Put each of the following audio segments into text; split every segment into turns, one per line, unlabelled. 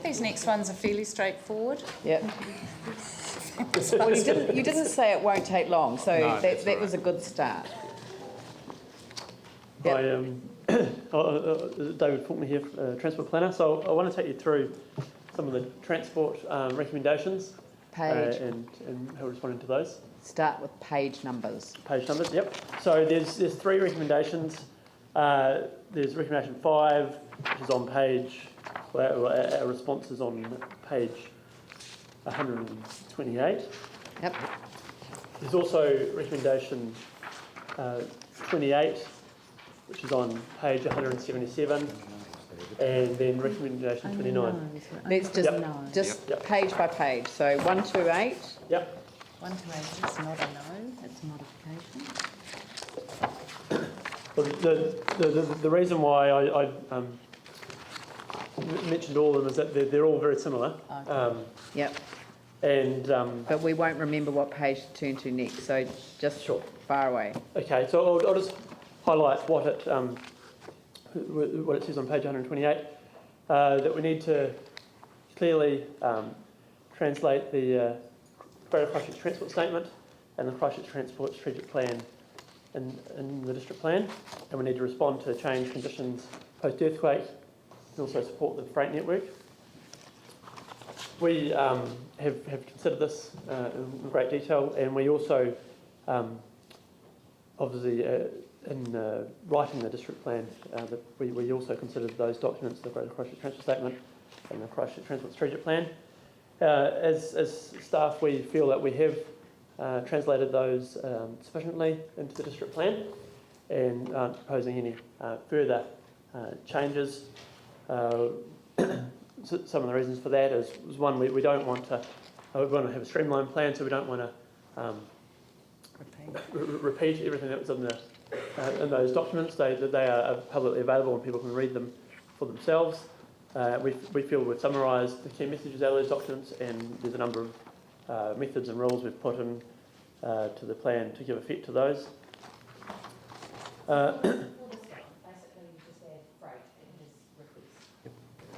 these next ones are fairly straightforward.
Yep. Well, you didn't say it won't take long, so
No,
that was a good start. Yep.
I David Faulkner here, Transport Planner. So I want to take you through some of the transport recommendations
Page.
and how we're responding to those.
Start with page numbers.
Page numbers, yep. So there's three recommendations. There's recommendation 5, which is on page, well, our response is on page 128.
Yep.
There's also recommendation 28, which is on page 177, and then recommendation 29.
Let's just
Yep.
page by page. So 128.
Yep.
128 is not a no, it's modification.
Well, the reason why I mentioned all of them is that they're all very similar.
Okay.
Yep.
And
But we won't remember what page to turn to next, so just far away.
okay, so I'll just highlight what it says on page 128. That we need to clearly translate the Greater Christchurch Transport Statement and the Christchurch Transport Strategic Plan in the district plan, and we need to respond to change conditions post-earthquake and also support the freight network. We have considered this in great detail, and we also obviously in writing the district plan that we also considered those documents, the Greater Christchurch Transport Statement and the Christchurch Transport Strategic Plan. As staff, we feel that we have translated those sufficiently into the district plan and aren't proposing any further changes. Some of the reasons for that is one, we don't want to, we want to have a streamlined plan, so we don't want to repeat everything that was in those documents. They are publicly available and people can read them for themselves. We feel we've summarised the key messages out of those documents, and there's a number of methods and rules we've put in to the plan to give effect to those.
Basically, you just add freight in his request.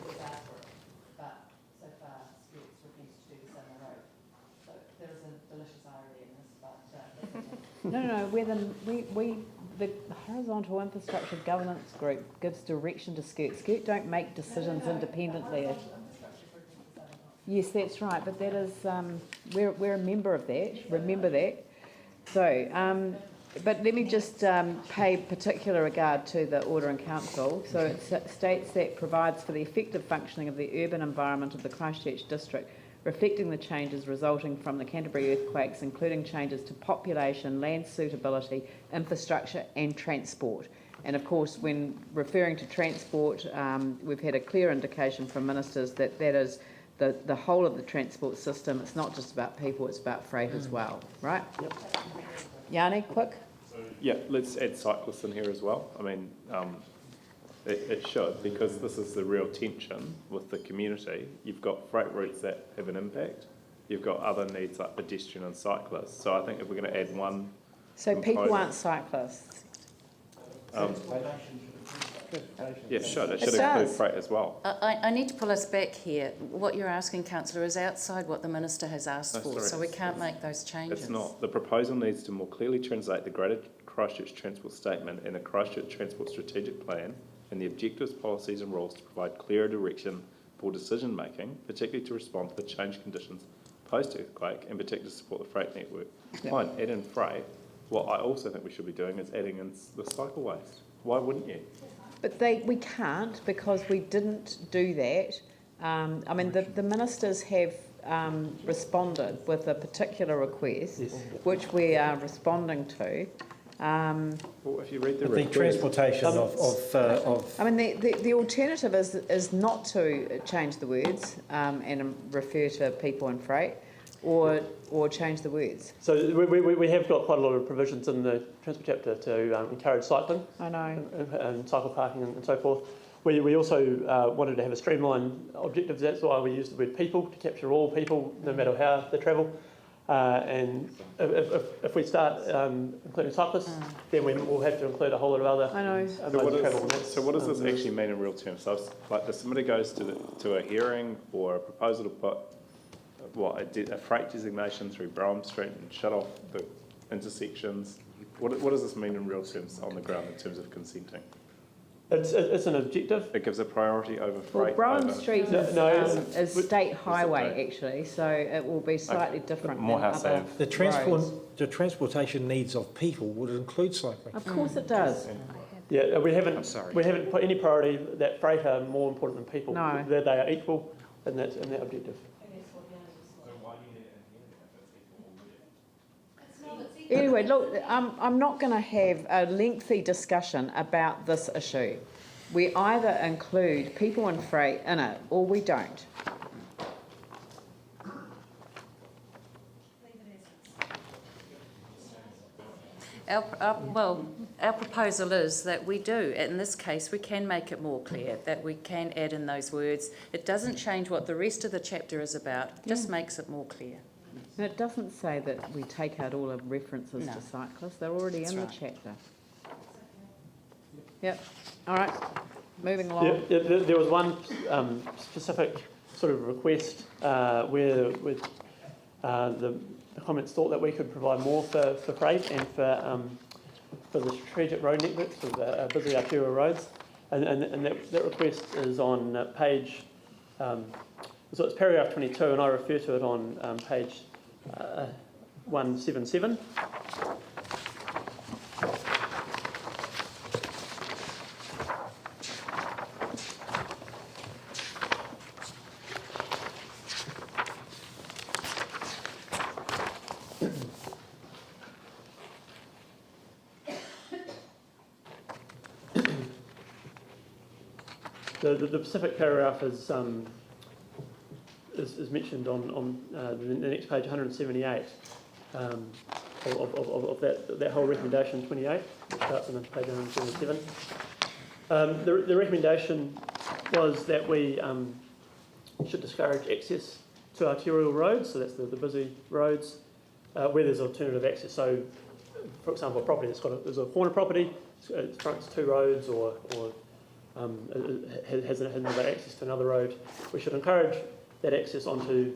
We've asked for it, but so far Stuart's refused to do this on the road. So there is a delicious irony in this, but
No, the Horizontal Infrastructure Governance Group gives direction to Skirt. Skirt don't make decisions independently. Yes, that's right, but that is, we're a member of that, remember that. So, but let me just pay particular regard to the Order in Council. So it states that provides for the effective functioning of the urban environment of the Christchurch district, reflecting the changes resulting from the Canterbury earthquakes, including changes to population, land suitability, infrastructure and transport. And of course, when referring to transport, we've had a clear indication from ministers that that is the whole of the transport system. It's not just about people, it's about freight as well, right?
Yep.
Yanni, quick.
Yeah, let's add cyclists in here as well. I mean, it should, because this is the real tension with the community. You've got freight routes that have an impact. You've got other needs like pedestrian and cyclists. So I think if we're going to add one...
So people aren't cyclists?
Yeah, it should include freight as well.
I need to pull us back here. What you're asking, Councillor, is outside what the Minister has asked for, so we can't make those changes.
It's not. The proposal needs to more clearly translate the Greater Christchurch Transport Statement and the Christchurch Transport Strategic Plan and the objectives, policies and rules to provide clearer direction for decision making, particularly to respond to the changed conditions post-earthquake and particularly to support the freight network.
Yep.
Fine, add in freight. What I also think we should be doing is adding in the cycleways. Why wouldn't you?
But we can't, because we didn't do that. I mean, the ministers have responded with a particular request,
Yes.
which we are responding to.
Well, if you read the
transportation of
I mean, the alternative is not to change the words and refer to people and freight, or change the words.
So we have got quite a lot of provisions in the transport chapter to encourage cycling.
I know.
And cycle parking and so forth. We also wanted to have a streamlined objective. That's why we used the word people, to capture all people, no matter how they travel. And if we start including cyclists, then we will have to include a whole lot of other
I know.
modes of travel.
So what does this actually mean in real terms? So like the submitter goes to a hearing or a proposal to put a freight designation through Brougham Street and shut off the intersections. What does this mean in real terms on the ground in terms of consenting?
It's an objective.
It gives a priority over
Well,
freight.
Brougham Street is
we-
state highway actually, so it will be slightly different
more
than
house
other
ave.
The transportation needs of people would include cycling.
Of course it does.
Yeah, we haven't put any priority that freight are more important than people.
No.
That they are equal in that objective.
Anyway, look, I'm not going to have a lengthy discussion about this issue. We either include people and freight in it, or we don't.
Our proposal is that we do. In this case, we can make it more clear, that we can add in those words. It doesn't change what the rest of the chapter is about, it just makes it more clear.
And it doesn't say that we take out all of references to cyclists. They're already in the chapter. Yep. All right. Moving along.
Yeah, there was one specific sort of request where the comments thought that we could provide more for freight and for the strategic road networks, for the busy arterial roads, and that request is on page. So it's paragraph 22, and I refer to it on page 177. The specific paragraph is mentioned on the next page, 178, of that whole recommendation 28, which starts on page 177. The recommendation was that we should discourage access to arterial roads, so that's the busy roads, where there's alternative access. So, for example, a property there's a corner property, it fronts two roads, or has another access to another road. We should encourage that access onto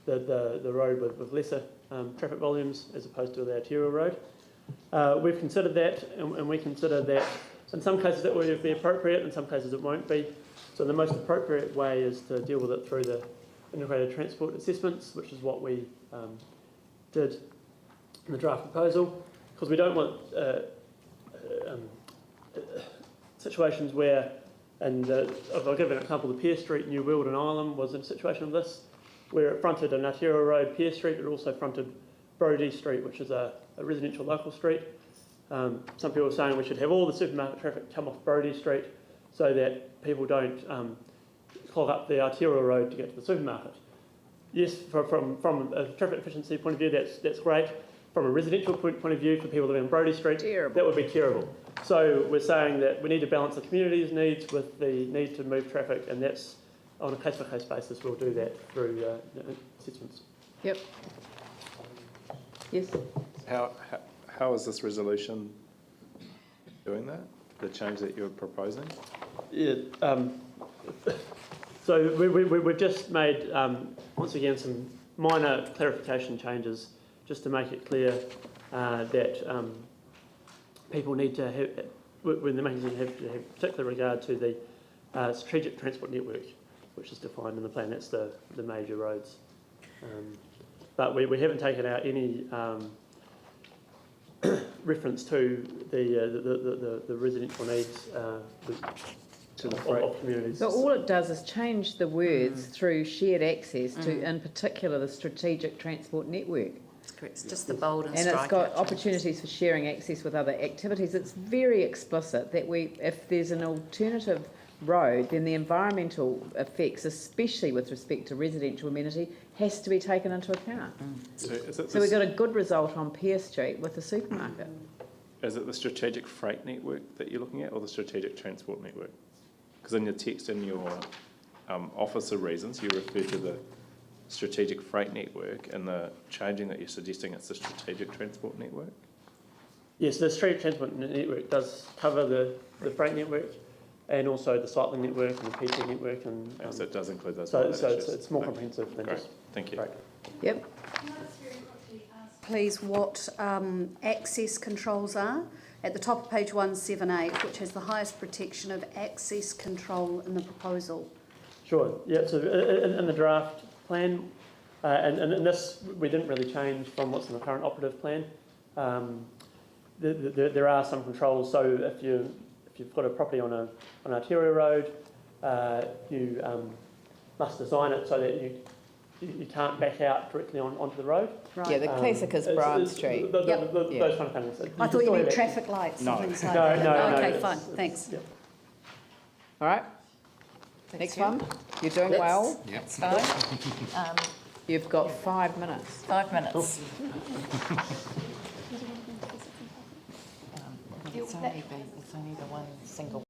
the road with lesser traffic volumes as opposed to the arterial road. We've considered that, and we consider that in some cases that would be appropriate, in some cases it won't be. So the most appropriate way is to deal with it through the integrated transport assessments, which is what we did in the draft proposal, because we don't want situations where, and I'll give an example, the Pear Street, New Weald and Ireland was in a situation of this, where it fronted an arterial road, Pear Street, it also fronted Brodie Street, which is a residential local street. Some people are saying we should have all the supermarket traffic come off Brodie Street so that people don't clog up the arterial road to get to the supermarket. Yes, from a traffic efficiency point of view, that's great. From a residential point of view, for people living on Brodie Street, that would be terrible. So we're saying that we need to balance the community's needs with the need to move traffic, and that's on a case-by-case basis. We'll do that through assessments.
Yep. Yes.
How is this resolution doing that? The change that you're proposing?
Yeah. So we've just made once again some minor clarification changes, just to make it clear that people need to have, when they're making decisions, have to have particular regard to the strategic transport network, which is defined in the plan. That's the major roads. But we haven't taken out any reference to the residential needs of communities.
So all it does is change the words through shared access to, in particular, the strategic transport network.
That's correct. It's just the bold and
And it's
strike
got
out
opportunities for sharing access with other activities. It's very explicit that if there's an alternative road, then the environmental effects, especially with respect to residential amenity, has to be taken into account. So we got a good result on Pear Street with the supermarket.
Is it the strategic freight network that you're looking at, or the strategic transport network? Because in your text, in your officer reasons, you refer to strategic freight network, and the changing that you're suggesting it's the strategic transport network?
Yes, the strategic transport network does cover the freight network and also the cycling network and the PT network. And
So it does include those.
so
other
it's
issues.
more
Okay.
comprehensive than
Great,
just
thank you.
freight.
Yep.
Can I just very quickly ask, please, what access controls are? At the top of page 178, which has the highest protection of access control in the proposal.
Sure, yeah, so in the draft plan, and this we didn't really change from what's in the current operative plan. There are some controls, so if you've got a property on an arterial road, you must design it so that you can't back out directly onto the road.
Right.
Yeah, the classic is Broad
it's
Street.
Those
Yep.
kind of things.
I thought you meant traffic lights and things like
No,
that.
no,
Okay,
it's-
fine, thanks.
Yeah.
All right, next one. You're doing well.
It's fine.
You've got 5 minutes.
5 minutes. It's only the one single